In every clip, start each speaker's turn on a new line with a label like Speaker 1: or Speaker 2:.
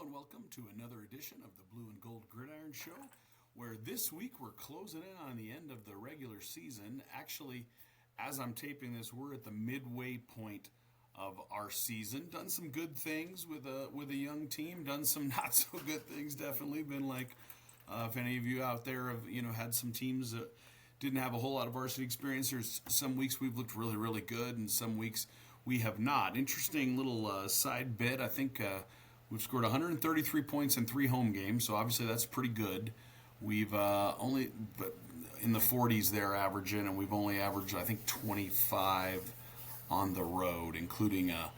Speaker 1: and welcome to another edition of the Blue and Gold Gridiron Show, where this week we're closing in on the end of the regular season. Actually, as I'm taping this, we're at the midway point of our season. Done some good things with a young team. Done some not so good things. Definitely been like, if any of you out there have had some teams that didn't have a whole lot of varsity experience. There's some weeks we've looked really, really good, and some weeks we have not. Interesting little side bit. I think we've scored 133 points in 3 home games, so obviously that's pretty good. We've only in the 40s there averaging, and we've only averaged, I think, 25 on the road, including a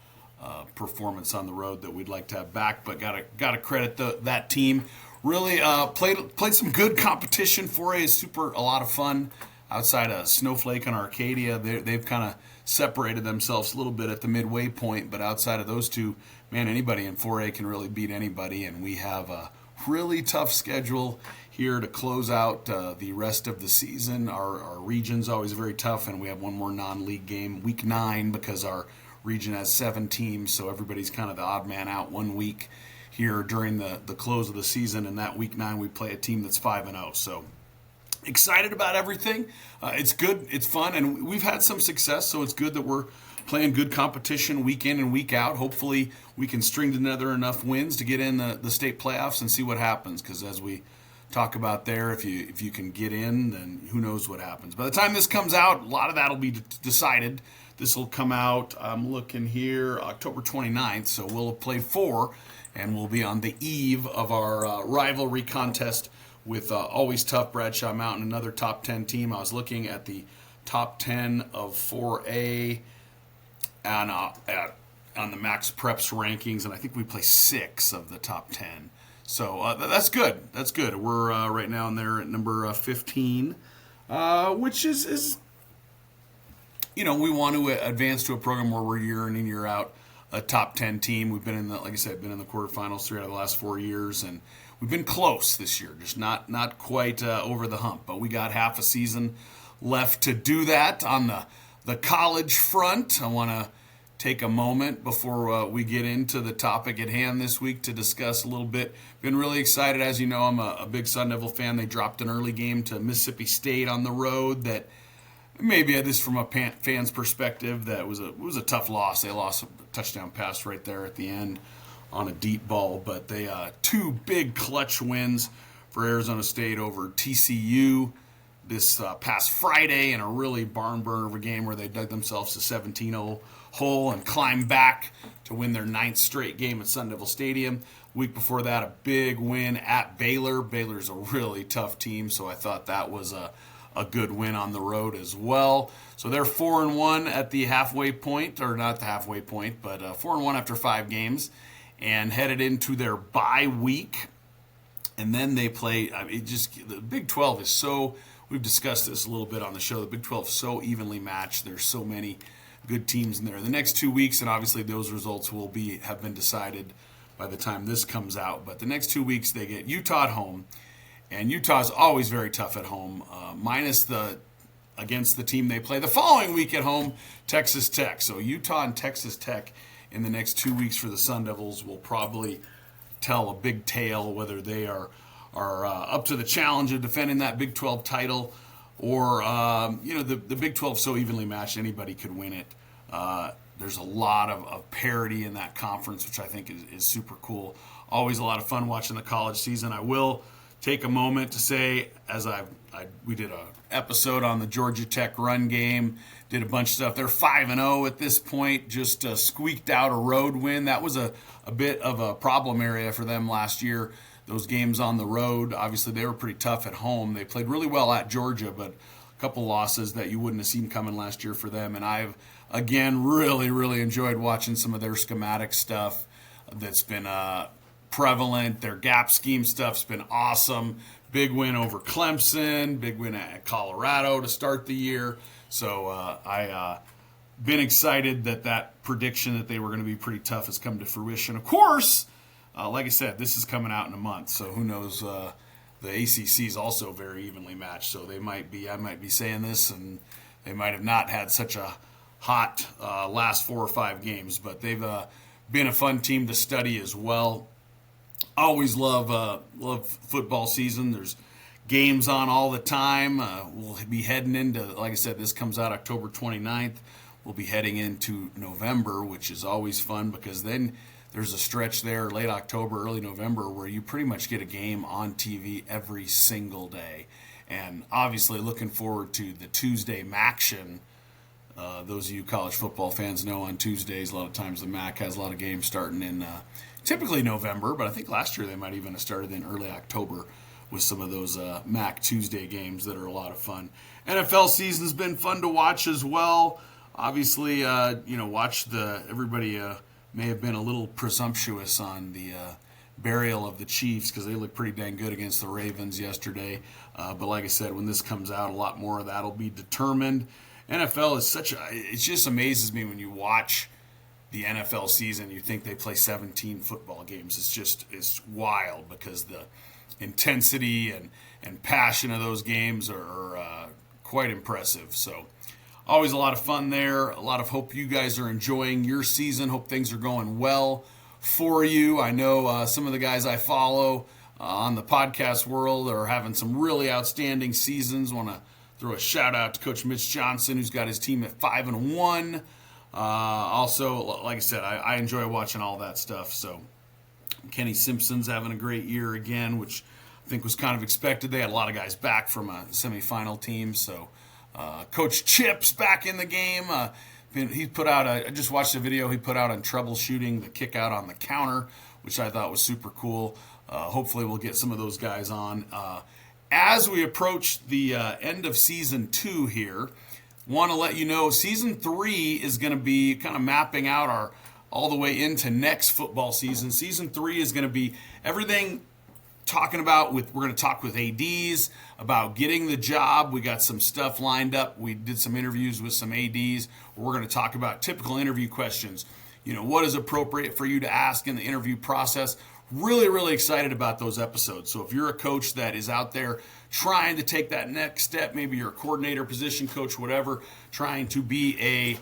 Speaker 1: performance on the road that we'd like to have back. But gotta credit that team. Really played some good competition. 4A is a lot of fun. Outside of Snowflake and Arcadia, they've kind of separated themselves a little bit at the midway point, but outside of those two, man, anybody in 4A can really beat anybody, and we have a really tough schedule here to close out the rest of the season. Our region's always very tough, and we have one more non-league game, week 9, because our region has 7 teams, so everybody's kind of the odd man out one week here during the close of the season, and that week 9 we play a team that's 5-0, so excited about everything. It's good, it's fun, and we've had some success, so it's good that we're playing good competition week in and week out. Hopefully we can string together enough wins to get in the state playoffs and see what happens, because as we talk about there, if you can get in, then who knows what happens. By the time this comes out, a lot of that will be decided. This will come out, I'm looking here, October 29th, so we'll have played 4, and we'll be on the eve of our rivalry contest with always tough Bradshaw Mountain, another top 10 team. I was looking at the top 10 of 4A and on the Max Preps rankings, and I think we play 6 of the top 10. So that's good. That's good. We're right now in there at number 15, which is we want to advance to a program where we're year in and year out a top 10 team. We've been in like I said, been in the quarterfinals 3 out of the last 4 years, and we've been close this year, just not quite over the hump. But we got half a season left to do that. On the college front, I want to take a moment before we get into the topic at hand this week to discuss a little bit. Been really excited. As you know, I'm a big Sun Devil fan. They dropped an early game to Mississippi State on the road that maybe this from a fan's perspective, that was a tough loss. They lost a touchdown pass right there at the end on a deep ball, but they 2 big clutch wins for Arizona State over TCU this past Friday in a really barn burner of a game where they dug themselves a 17-0 hole and climbed back to win their 9th straight game at Sun Devil Stadium. Week before that, a big win at Baylor. Baylor's a really tough team, so I thought that was a good win on the road as well. So they're 4-1 at the halfway point, or not the halfway point, but 4-1 after 5 games, and headed into their bye week. And then they play. The Big 12 is so. We've discussed this a little bit on the show. The Big 12 is so evenly matched. There's so many good teams in there. The next 2 weeks, and obviously those results will have been decided by the time this comes out. But the next 2 weeks they get Utah at home. And Utah's always very tough at home, minus against the team they play the following week at home, Texas Tech. So Utah and Texas Tech in the next 2 weeks for the Sun Devils will probably tell a big tale whether they are up to the challenge of defending that Big 12 title, or the Big 12 so evenly matched anybody could win it. There's a lot of parity in that conference, which I think is super cool. Always a lot of fun watching the college season. I will take a moment to say, as we did an episode on the Georgia Tech run game, did a bunch of stuff. They're 5-0 at this point, just squeaked out a road win. That was a bit of a problem area for them last year. Those games on the road, obviously they were pretty tough at home. They played really well at Georgia, but a couple losses that you wouldn't have seen coming last year for them. And I've, again, really, really enjoyed watching some of their schematic stuff that's been prevalent. Their gap scheme stuff's been awesome. Big win over Clemson, big win at Colorado to start the year. So I been excited that prediction that they were going to be pretty tough has come to fruition. Of course, like I said, this is coming out in a month, so who knows? The ACC is also very evenly matched, so I might be saying this, and they might have not had such a hot last 4 or 5 games, but they've been a fun team to study as well. Always love football season. There's games on all the time. We'll be heading into, like I said, this comes out October 29th. We'll be heading into November, which is always fun because then there's a stretch there, late October, early November, where you pretty much get a game on TV every single day. And obviously looking forward to the Tuesday MACtion. Those of you college football fans know on Tuesdays, a lot of times the MAC has a lot of games starting in typically November, but I think last year they might even have started in early October with some of those MAC Tuesday games that are a lot of fun. NFL season's been fun to watch as well. Obviously, everybody may have been a little presumptuous on the burial of the Chiefs because they looked pretty dang good against the Ravens yesterday. But like I said, when this comes out, a lot more of that will be determined. NFL is it just amazes me when you watch the NFL season, you think they play 17 football games. It's wild because the intensity and passion of those games are quite impressive. So always a lot of fun there. A lot of hope you guys are enjoying your season. Hope things are going well for you. I know some of the guys I follow on the podcast world are having some really outstanding seasons. Want to throw a shout out to Coach Mitch Johnson, who's got his team at 5-1. Also, like I said, I enjoy watching all that stuff. So Kenny Simpson's having a great year again, which I think was kind of expected. They had a lot of guys back from a semifinal team. So Coach Chip's back in the game. He put out I just watched a video he put out on troubleshooting the kick out on the counter, which I thought was super cool. Hopefully we'll get some of those guys on. As we approach the end of season 2 here, want to let you know season 3 is going to be kind of mapping out all the way into next football season. Season 3 is going to be everything we're going to talk with ADs about getting the job. We got some stuff lined up. We did some interviews with some ADs. We're going to talk about typical interview questions. What is appropriate for you to ask in the interview process. Really, really excited about those episodes. So if you're a coach that is out there trying to take that next step, maybe you're a coordinator, position coach, whatever, trying to be a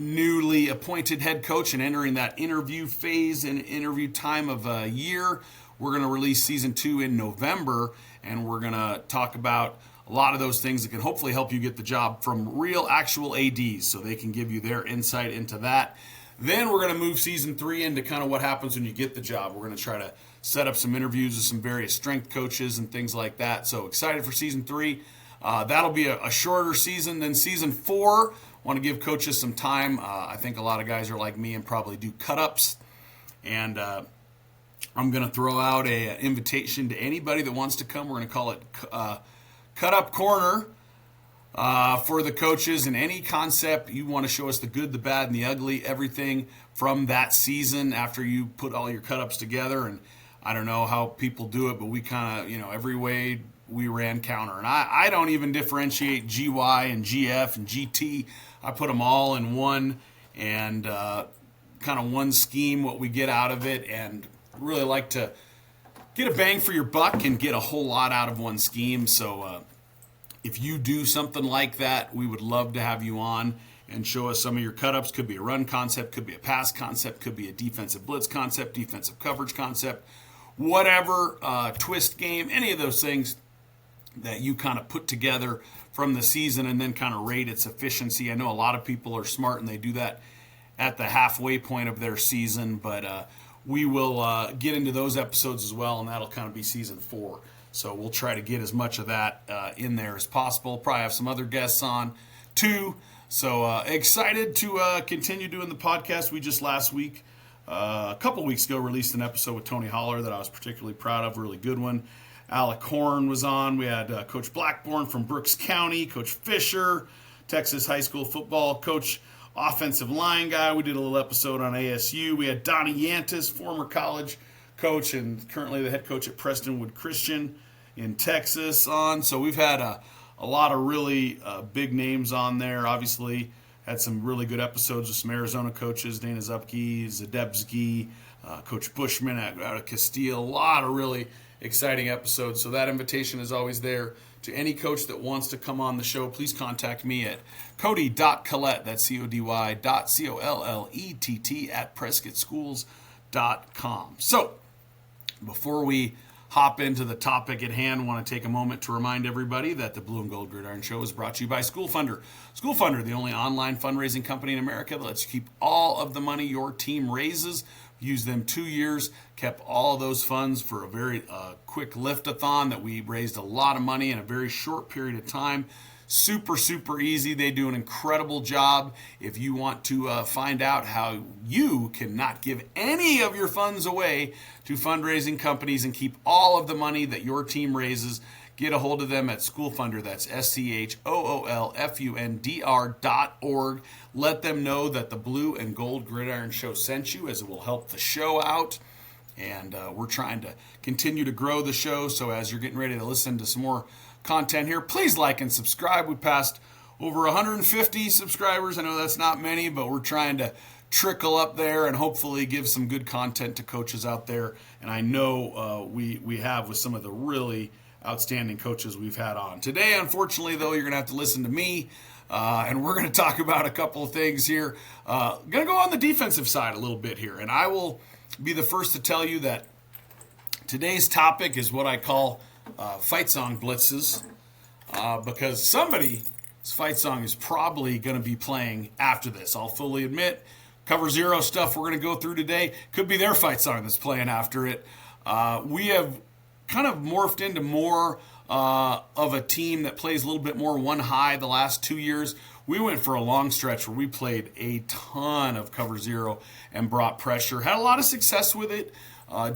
Speaker 1: newly appointed head coach and entering that interview phase and interview time of a year, we're going to release season 2 in November, and we're going to talk about a lot of those things that can hopefully help you get the job from real, actual ADs so they can give you their insight into that. Then we're going to move season 3 into kind of what happens when you get the job. We're going to try to set up some interviews with some various strength coaches and things like that. So excited for season 3. That'll be a shorter season than season 4. Want to give coaches some time. I think a lot of guys are like me and probably do cut-ups. And I'm going to throw out an invitation to anybody that wants to come. We're going to call it Cut Up Corner. For the coaches and any concept you want to show us, the good, the bad, and the ugly, everything from that season after you put all your cut-ups together. And I don't know how people do it, but we kind of, every way we ran counter. And I don't even differentiate GY and GF and GT. I put them all in one and kind of one scheme, what we get out of it, and really like to get a bang for your buck and get a whole lot out of one scheme. So if you do something like that, we would love to have you on and show us some of your cut-ups. Could be a run concept, could be a pass concept, could be a defensive blitz concept, defensive coverage concept, whatever, twist game, any of those things that you kind of put together from the season and then kind of rate its efficiency. I know a lot of people are smart and they do that at the halfway point of their season, but we will get into those episodes as well, and that'll kind of be season 4. So we'll try to get as much of that in there as possible. Probably have some other guests on too. So excited to continue doing the podcast. We just last week, a couple weeks ago, released an episode with Tony Holler that I was particularly proud of. Really good one. Alec Horn was on. We had Coach Blackburn from Brooks County, Coach Fisher, Texas high school football coach, offensive line guy. We did a little episode on ASU. We had Donnie Yantis, former college coach and currently the head coach at Prestonwood Christian in Texas on. So we've had a lot of really big names on there. Obviously had some really good episodes with some Arizona coaches, Dana Zupke, Zadebski, Coach Bushman out of Castile. A lot of really exciting episodes. So that invitation is always there to any coach that wants to come on the show. Please contact me at Cody.Collett, that's CODY.COLLETT at PrescottSchools.com. So Before we hop into the topic at hand, I want to take a moment to remind everybody that the Blue and Gold Gridiron Show is brought to you by School Funder. School Funder, the only online fundraising company in America that lets you keep all of the money your team raises. Used them 2 years, kept all of those funds for a very quick lift-a-thon that we raised a lot of money in a very short period of time. Super, super easy. They do an incredible job. If you want to find out how you cannot give any of your funds away to fundraising companies and keep all of the money that your team raises, get a hold of them at School Funder. That's SCHOOLFUNDR.org. Let them know that the Blue and Gold Gridiron Show sent you, as it will help the show out. And we're trying to continue to grow the show. So as you're getting ready to listen to some more content here, please like and subscribe. We passed over 150 subscribers. I know that's not many, but we're trying to trickle up there and hopefully give some good content to coaches out there. And I know we have with some of the really outstanding coaches we've had on. Today, unfortunately, though, you're going to have to listen to me, and we're going to talk about a couple of things here. Going to go on the defensive side a little bit here, and I will be the first to tell you that today's topic is what I call fight song blitzes, because somebody's fight song is probably going to be playing after this. I'll fully admit, Cover Zero stuff we're going to go through today could be their fight song that's playing after it. We have kind of morphed into more of a team that plays a little bit more one high the last 2 years. We went for a long stretch where we played a ton of Cover Zero and brought pressure. Had a lot of success with it.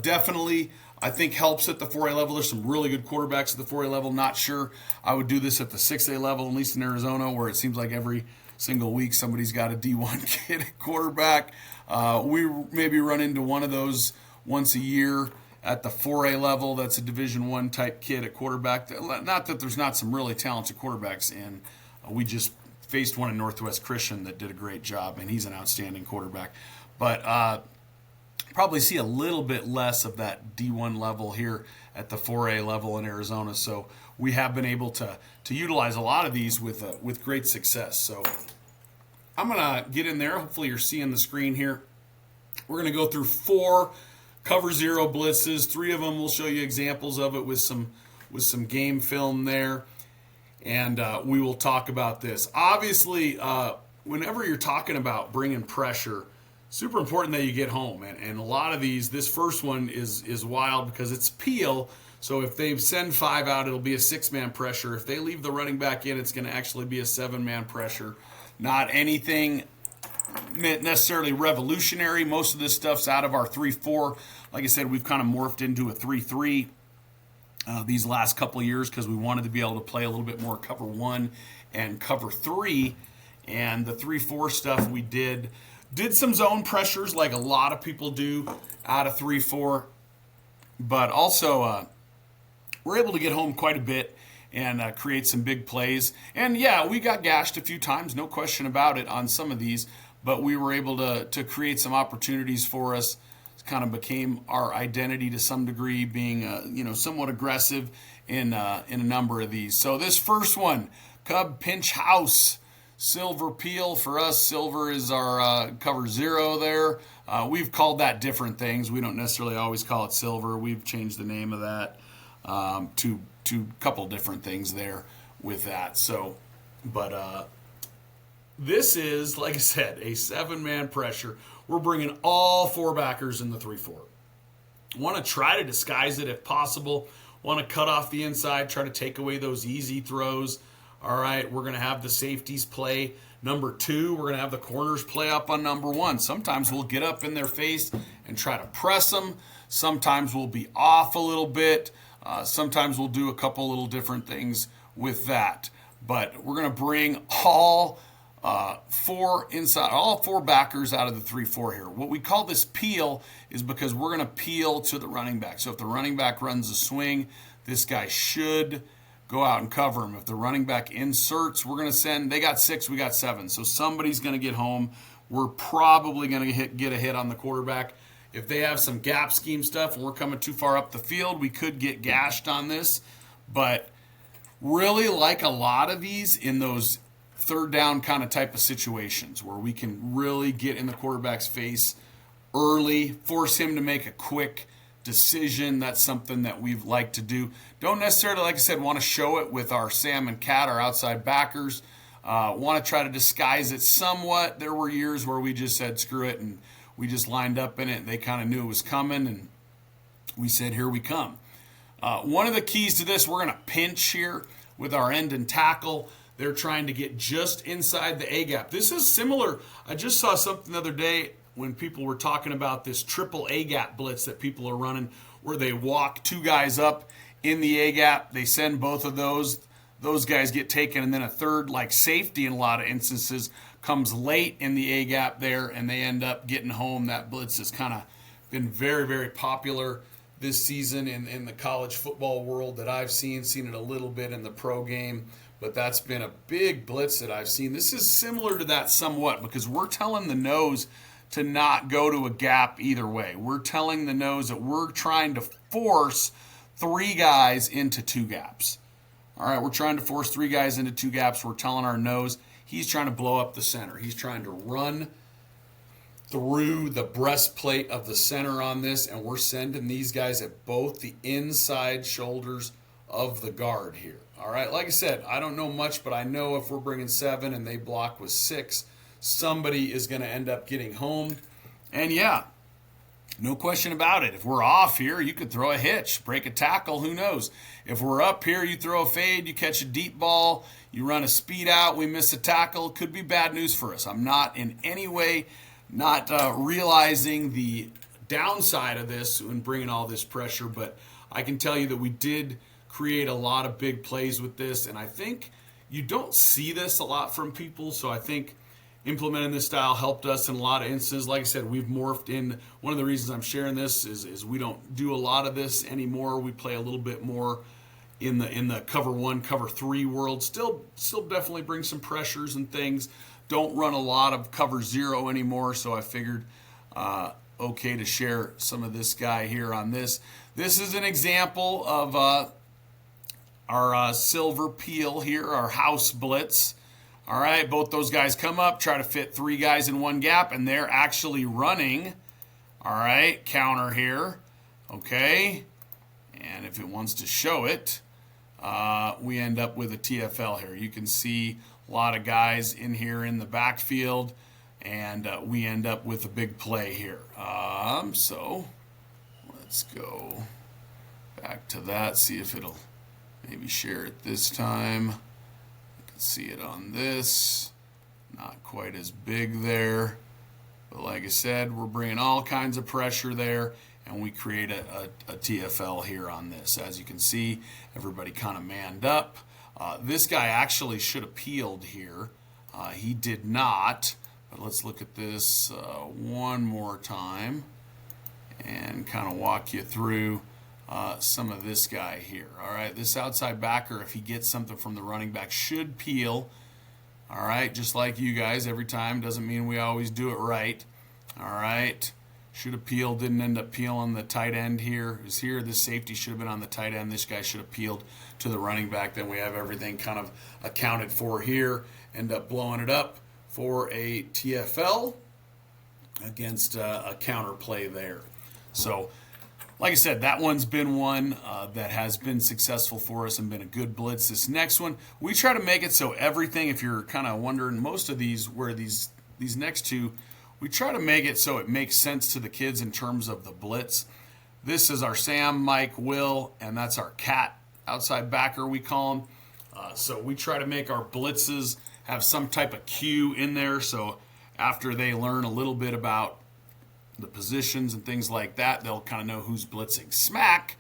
Speaker 1: Definitely, I think, helps at the 4A level. There's some really good quarterbacks at the 4A level. Not sure I would do this at the 6A level, at least in Arizona, where it seems like every single week somebody's got a D1 kid at quarterback. We maybe run into one of those once a year at the 4A level. That's a Division I type kid at quarterback. Not that there's not some really talented quarterbacks in. We just faced one in Northwest Christian that did a great job, and he's an outstanding quarterback. But probably see a little bit less of that D1 level here at the 4A level in Arizona. So we have been able to utilize a lot of these with great success. So I'm going to get in there. Hopefully you're seeing the screen here. We're going to go through 4 Cover Zero blitzes. 3 of them we'll show you examples of it with some game film there. And we will talk about this. Obviously, whenever you're talking about bringing pressure, super important that you get home. And a lot of these, this first one is wild because it's peel. So if they send 5 out, it'll be a 6-man pressure. If they leave the running back in, it's going to actually be a 7-man pressure. Not anything necessarily revolutionary. Most of this stuff's out of our 3-4. Like I said, we've kind of morphed into a 3-3 these last couple of years because we wanted to be able to play a little bit more cover 1 and cover 3. And the 3-4 stuff we did some zone pressures like a lot of people do out of 3-4. But also we're able to get home quite a bit and create some big plays. And yeah, we got gashed a few times, no question about it, on some of these. But we were able to create some opportunities for us. It kind of became our identity to some degree, being somewhat aggressive in a number of these. So this first one, Cub Pinch House, Silver Peel. For us, silver is our Cover Zero there. We've called that different things. We don't necessarily always call it silver. We've changed the name of that to a couple different things there with that. So, but this is, like I said, a 7-man pressure. We're bringing all 4 backers in the 3-4. Want to try to disguise it if possible. Want to cut off the inside, try to take away those easy throws. All right, we're going to have the safeties play number 2. We're going to have the corners play up on number 1. Sometimes we'll get up in their face and try to press them. Sometimes we'll be off a little bit. Sometimes we'll do a couple little different things with that. But we're going to bring all 4 backers out of the 3-4 here. What we call this peel is because we're going to peel to the running back. So if the running back runs a swing, this guy should go out and cover him. If the running back inserts, we're going to send, they got 6, we got 7. So somebody's going to get home. We're probably going to get a hit on the quarterback. If they have some gap scheme stuff and we're coming too far up the field, we could get gashed on this. But really like a lot of these in those 3rd down kind of type of situations where we can really get in the quarterback's face early, force him to make a quick decision. That's something that we've liked to do. Don't necessarily, like I said, want to show it with our Sam and Cat, our outside backers. Want to try to disguise it somewhat. There were years where we just said screw it and we just lined up in it, and they kind of knew it was coming, and we said here we come. One of the keys to this, we're going to pinch here with our end and tackle. They're trying to get just inside the A gap. This is similar. I just saw something the other day when people were talking about this triple A gap blitz that people are running, where they walk two guys up in the A gap. They send both of those. Those guys get taken, and then a third, like safety in a lot of instances, comes late in the A gap there, and they end up getting home. That blitz has kind of been very, very popular this season in the college football world that I've seen it a little bit in the pro game, but that's been a big blitz that I've seen. This is similar to that somewhat, because we're telling the nose to not go to a gap either way. We're telling the nose that we're trying to force three guys into two gaps. All right, we're trying to force three guys into two gaps. We're telling our nose he's trying to blow up the center. He's trying to run through the breastplate of the center on this, and we're sending these guys at both the inside shoulders of the guard here. All right, like I said, I don't know much, but I know if we're bringing 7 and they block with 6, somebody is going to end up getting home. And yeah, no question about it. If we're off here, you could throw a hitch, break a tackle, who knows? If we're up here, you throw a fade, you catch a deep ball, you run a speed out, we miss a tackle, it could be bad news for us. I'm not in any way not realizing the downside of this and bringing all this pressure, but I can tell you that we did create a lot of big plays with this, and I think you don't see this a lot from people, so I think implementing this style helped us in a lot of instances. Like I said, we've morphed in. One of the reasons I'm sharing this is we don't do a lot of this anymore. We play a little bit more in the cover 1, cover 3 world. Still definitely bring some pressures and things. Don't run a lot of cover 0 anymore, so I figured okay to share some of this guy here on this. This is an example of our silver peel here, our house blitz. All right, both those guys come up, try to fit 3 guys in one gap, and they're actually running. All right, counter here. Okay, and if it wants to show it, we end up with a TFL here. You can see a lot of guys in here in the backfield, and we end up with a big play here. So let's go back to that, see if it'll maybe share it this time. You can see it on this. Not quite as big there. But like I said, we're bringing all kinds of pressure there, and we create a TFL here on this. As you can see, everybody kind of manned up. This guy actually should have peeled here. He did not. But let's look at this one more time and kind of walk you through some of this guy here. All right, this outside backer, if he gets something from the running back, should peel. All right, just like you guys, every time. Doesn't mean we always do it right. All right, should have peeled, didn't end up peeling. The tight end here is here. This safety should have been on the tight end. This guy should have peeled to the running back. Then we have everything kind of accounted for here. End up blowing it up for a TFL against a counter play there. So, like I said, that one's been one that has been successful for us and been a good blitz. This next one, we try to make it so everything, if you're kind of wondering, most of these, where these next two, we try to make it so it makes sense to the kids in terms of the blitz. This is our Sam, Mike, Will, and that's our Cat outside backer, we call him. So we try to make our blitzes have some type of cue in there, so after they learn a little bit about the positions and things like that, they'll kind of know who's blitzing. Smack,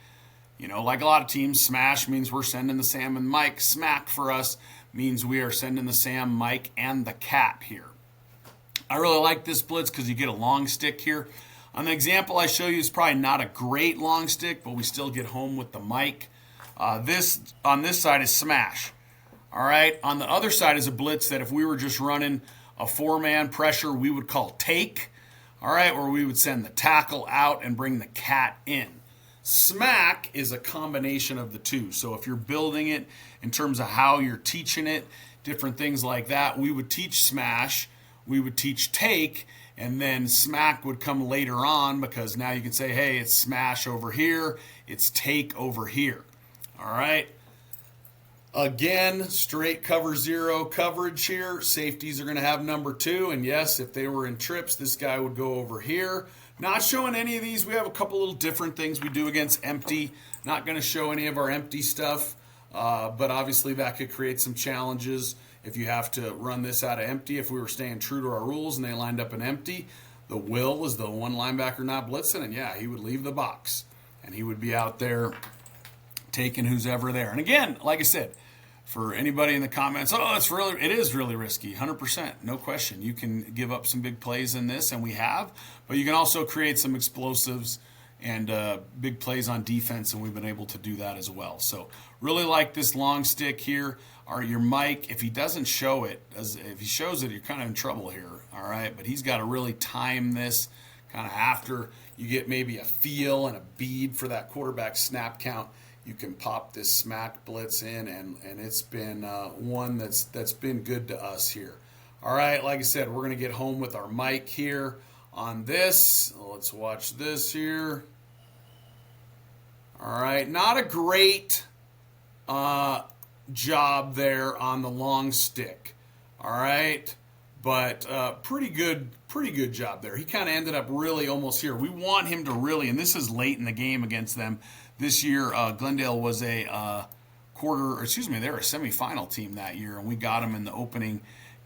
Speaker 1: like a lot of teams, smash means we're sending the Sam and Mike. Smack for us means we are sending the Sam, Mike, and the Cat here. I really like this blitz because you get a long stick here. On the example I show you is probably not a great long stick, but we still get home with the Mike. This on this side is smash. All right, on the other side is a blitz that if we were just running a 4-man pressure, we would call take. All right, where we would send the tackle out and bring the Cat in. Smack is a combination of the two. So if you're building it in terms of how you're teaching it, different things like that, we would teach smash we would teach take, and then smack would come later on, because now you can say, hey, it's smash over here, it's take over here. All right. Again, straight cover zero coverage here. Safeties are going to have number 2. And yes, if they were in trips, this guy would go over here. Not showing any of these. We have a couple little different things we do against empty. Not going to show any of our empty stuff. But obviously that could create some challenges if you have to run this out of empty. If we were staying true to our rules and they lined up an empty, the will is the one linebacker not blitzing. And yeah, he would leave the box. And he would be out there taking who's ever there. And again, like I said, for anybody in the comments, it is really risky, 100%, no question. You can give up some big plays in this, and we have, but you can also create some explosives and big plays on defense, and we've been able to do that as well. So really like this long stick here. Your Mike, if he doesn't show it, if he shows it, you're kind of in trouble here, all right? But he's got to really time this kind of after you get maybe a feel and a bead for that quarterback snap count. You can pop this smack blitz in, and it's been one that's been good to us here. All right, like I said, we're going to get home with our Mike here on this. Let's watch this here. All right, not a great job there on the long stick. All right, but pretty good job there. He kind of ended up really almost here. We want him to really, and this is late in the game against them. This year, Glendale was they were a semifinal team that year, and we got them in the opening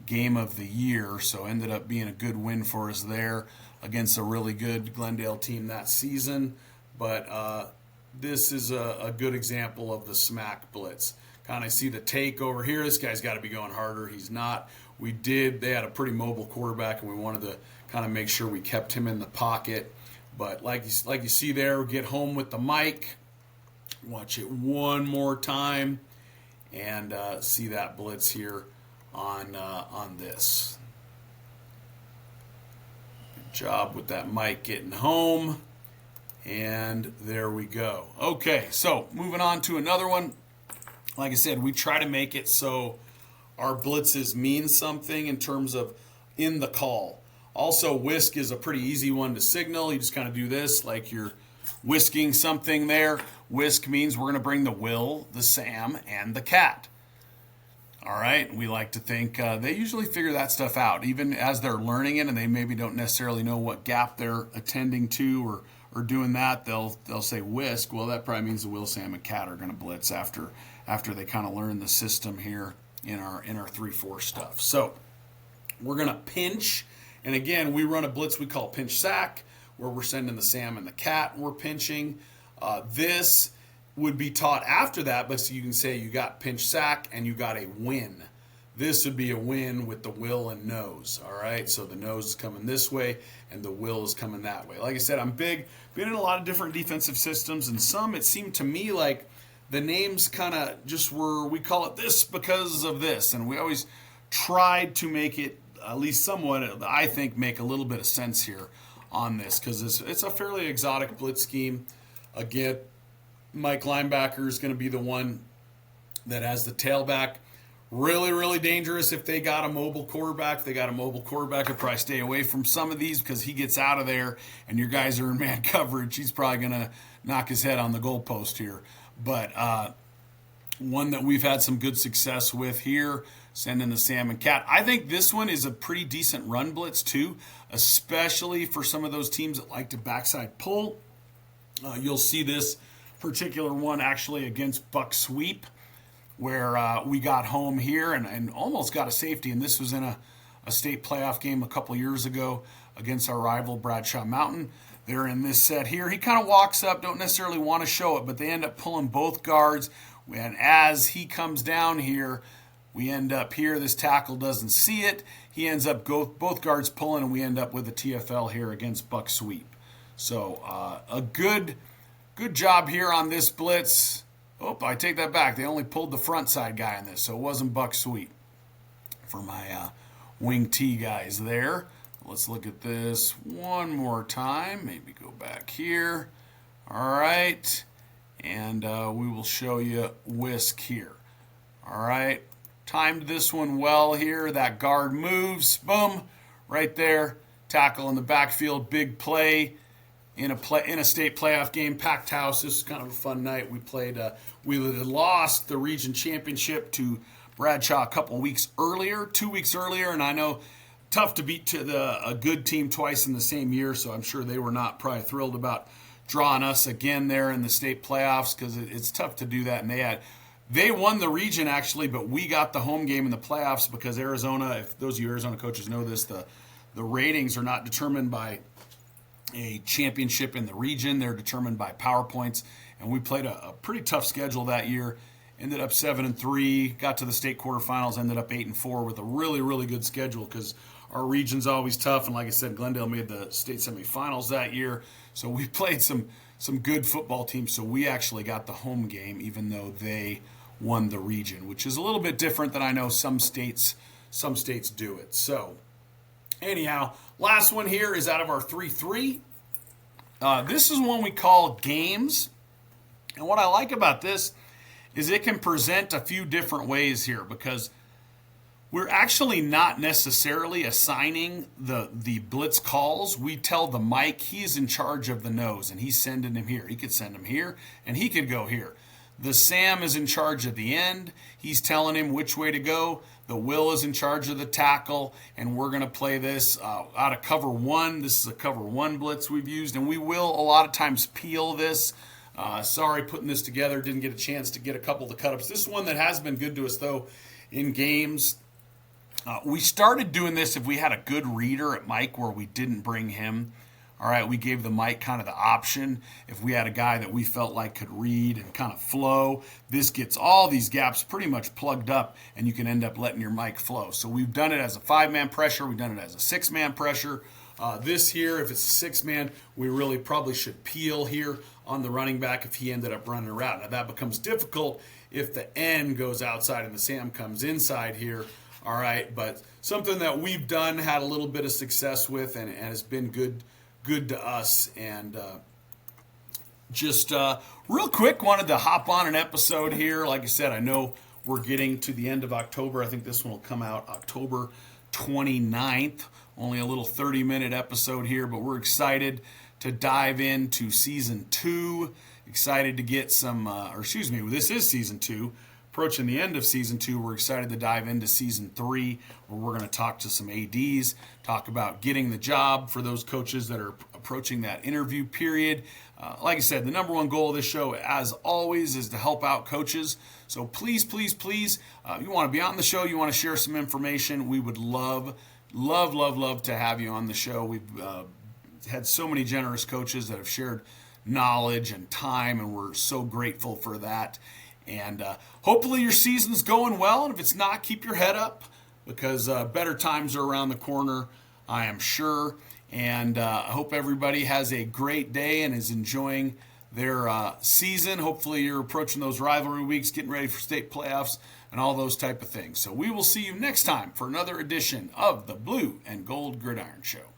Speaker 1: game of the year, so ended up being a good win for us there against a really good Glendale team that season. But this is a good example of the smack blitz. Kind of see the take over here. This guy's got to be going harder. He's not. They had a pretty mobile quarterback, and we wanted to kind of make sure we kept him in the pocket. But like you see there, get home with the Mike. Watch it one more time, and see that blitz here on this. Good job with that Mike getting home, and there we go. Okay, so moving on to another one. Like I said, we try to make it so our blitzes mean something in terms of in the call. Also, whisk is a pretty easy one to signal. You just kind of do this like you're whisking something there. Whisk means we're going to bring the Will, the Sam, and the Cat. All right, we like to think they usually figure that stuff out, even as they're learning it, and they maybe don't necessarily know what gap they're attending to or doing that. They'll say whisk. Well, that probably means the Will, Sam, and Cat are going to blitz after they kind of learn the system here in our 3-4 stuff. So we're going to pinch. And again, we run a blitz we call pinch sack, where we're sending the Sam and the Cat, and we're pinching. This would be taught after that, but so you can say you got pinch sack and you got a win. This would be a win with the will and nose, all right? So the nose is coming this way, and the will is coming that way. Like I said, I'm been in a lot of different defensive systems, and some, it seemed to me like the names kind of just we call it this because of this, and we always tried to make it at least somewhat, I think, make a little bit of sense here on this, because it's a fairly exotic blitz scheme. Again, Mike linebacker is going to be the one that has the tailback. Really, really dangerous if they got a mobile quarterback. If they got a mobile quarterback, I'd probably stay away from some of these, because he gets out of there and your guys are in man coverage. He's probably going to knock his head on the goalpost here. But one that we've had some good success with here, sending the Sam and Cat. I think this one is a pretty decent run blitz too, especially for some of those teams that like to backside pull. You'll see this particular one actually against Buck Sweep, where we got home here and almost got a safety. And this was in a state playoff game a couple years ago against our rival Bradshaw Mountain. They're in this set here. He kind of walks up, don't necessarily want to show it, but they end up pulling both guards. And as he comes down here, we end up here. This tackle doesn't see it. He ends up both guards pulling, and we end up with a TFL here against Buck Sweep. So a good job here on this blitz. Oh, I take that back. They only pulled the front side guy in this, so it wasn't Buck Sweep for my wing T guys there. Let's look at this one more time. Maybe go back here. All right. And we will show you whisk here. All right. Timed this one well here. That guard moves. Boom. right there. Tackle in the backfield, big play in a state playoff game, packed house. This is kind of a fun night. We played. We had lost the region championship to Bradshaw a couple weeks earlier, 2 weeks earlier, and I know tough to beat a good team twice in the same year. So I'm sure they were not probably thrilled about drawing us again there in the state playoffs because it's tough to do that. And they won the region actually, but we got the home game in the playoffs because Arizona. If those of you Arizona coaches know this, the ratings are not determined by a championship in the region. They're determined by power points. And we played a pretty tough schedule that year. Ended up 7-3, got to the state quarterfinals, ended up 8-4 with a really, really good schedule because our region's always tough. And like I said, Glendale made the state semifinals that year. So we played some good football teams. So we actually got the home game, even though they won the region, which is a little bit different than I know some states do it. So anyhow, last one here is out of our 3-3. This is one we call games. And what I like about this is it can present a few different ways here because we're actually not necessarily assigning the blitz calls. We tell the Mike he's in charge of the nose and he's sending him here. He could send him here and he could go here. The Sam is in charge at the end. He's telling him which way to go. The Will is in charge of the tackle, and we're going to play this out of cover one. This is a cover one blitz we've used, and we will a lot of times peel this. Sorry, putting this together, didn't get a chance to get a couple of the cut-ups. This is one that has been good to us, though, in games. We started doing this if we had a good reader at Mike where we didn't bring him. All right, we gave the Mike kind of the option. If we had a guy that we felt like could read and kind of flow, this gets all these gaps pretty much plugged up, and you can end up letting your Mike flow. So we've done it as a 5-man pressure. We've done it as a 6-man pressure. This here, if it's a 6-man, we really probably should peel here on the running back if he ended up running a route. Now, that becomes difficult if the end goes outside and the Sam comes inside here. All right, but something that we've done, had a little bit of success with, and has been good to us. And just real quick, wanted to hop on an episode here. Like I said, I know we're getting to the end of October. I think this one will come out October 29th. Only a little 30-minute episode here, but we're excited to dive into season 2. Excited to get some, this is season 2. Approaching the end of season 2, we're excited to dive into season 3, where we're going to talk to some ADs, talk about getting the job for those coaches that are approaching that interview period. Like I said, the number one goal of this show, as always, is to help out coaches. So please, please, please, you want to be on the show, you want to share some information, we would love to have you on the show. We've had so many generous coaches that have shared knowledge and time, and we're so grateful for that. And hopefully your season's going well, and if it's not, keep your head up because better times are around the corner, I am sure. And I hope everybody has a great day and is enjoying their season. Hopefully you're approaching those rivalry weeks, getting ready for state playoffs, and all those type of things. So we will see you next time for another edition of the Blue and Gold Gridiron Show.